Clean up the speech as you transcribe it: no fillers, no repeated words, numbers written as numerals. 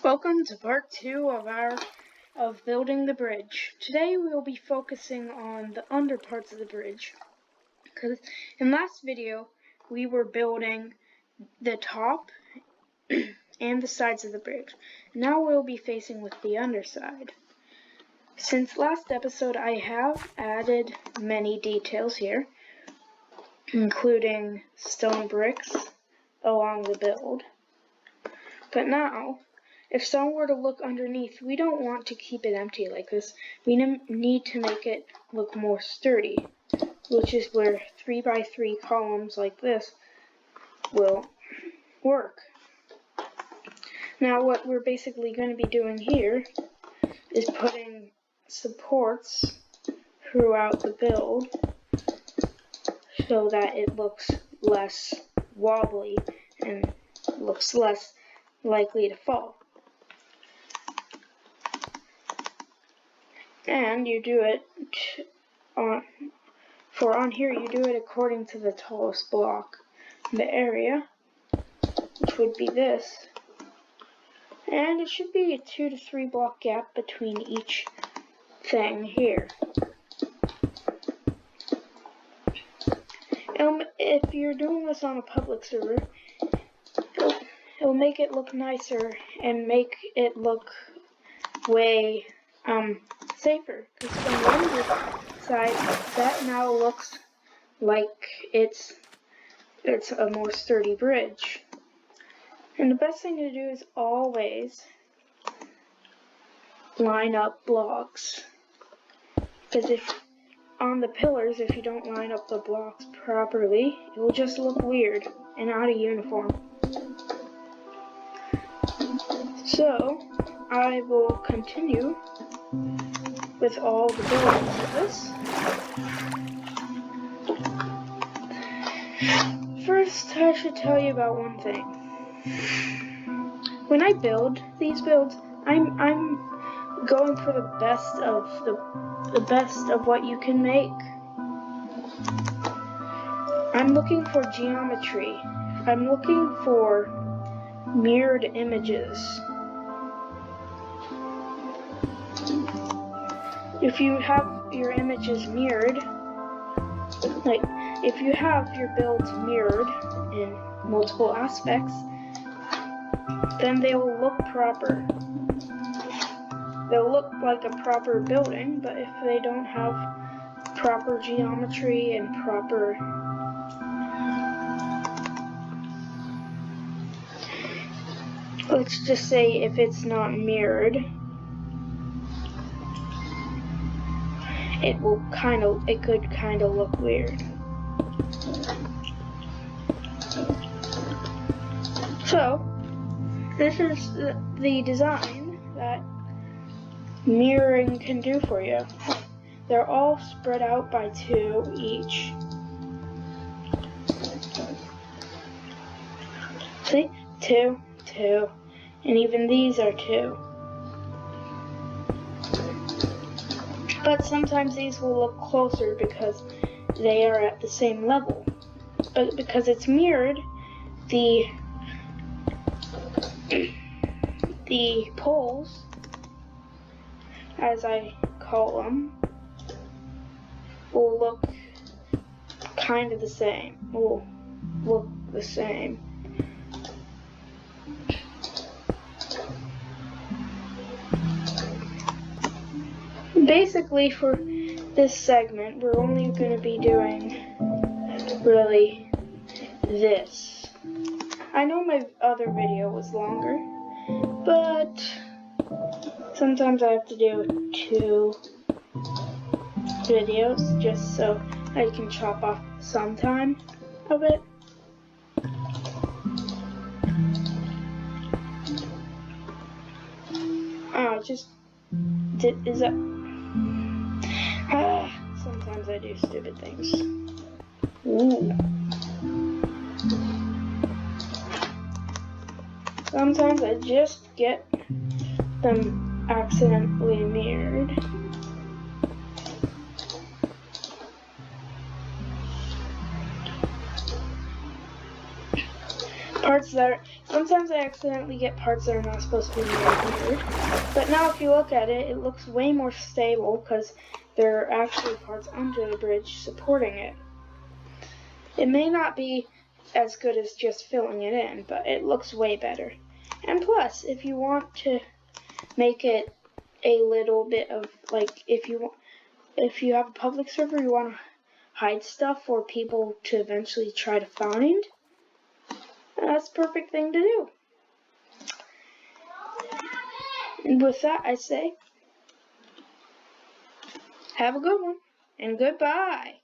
Welcome to part 2 of building the bridge. Today we will be focusing on the under parts of the bridge. Because in last video we were building the top and the sides of the bridge. Now we'll be facing with the underside. Since last episode I have added many details here, including stone bricks along the build. But now, if someone were to look underneath, we don't want to keep it empty like this. We need to make it look more sturdy, which is where 3x3 columns like this will work. Now what we're basically going to be doing here is putting supports throughout the build so that it looks less wobbly and looks less likely to fall. And you do it on here you do it according to the tallest block in the area, which would be this. And it should be a 2 to 3 block gap between each thing here. If you're doing this on a public server, it'll make it look nicer and make it look way safer. Because from the underside, that now looks like it's a more sturdy bridge. And the best thing to do is always line up blocks. Because if on the pillars, if you don't line up the blocks properly, it will just look weird and out of uniform. So, I will continue with all the buildings of this. First, I should tell you about one thing. When I build these builds, I'm going for the best of what you can make. I'm looking for geometry. I'm looking for mirrored images. If you have your images mirrored, like if you have your builds mirrored in multiple aspects, then they will look proper. They'll look like a proper building, but if they don't have proper geometry and proper let's just say if it's not mirrored, it could kind of look weird. So, this is the design that mirroring can do for you. They're all spread out by 2 each. See? 2, 2, and even these are 2. But sometimes these will look closer because they are at the same level. But because it's mirrored, the poles, as I call them, will look kind of the same. Will look the same. Basically, for this segment, we're only going to be doing really this. I know my other video was longer, but sometimes I have to do 2 videos just so I can chop off some time of it. Sometimes I do stupid things. Ooh. Sometimes I just get them accidentally mirrored. parts that are, sometimes I accidentally get parts that are not supposed to be mirrored. But now if you look at it, it looks way more stable because there are actually parts under the bridge supporting it. It may not be as good as just filling it in, but it looks way better. And plus, if you want to make it a little bit of, like, if you have a public server, you want to hide stuff for people to eventually try to find, that's the perfect thing to do. And with that, I say, have a good one, and goodbye.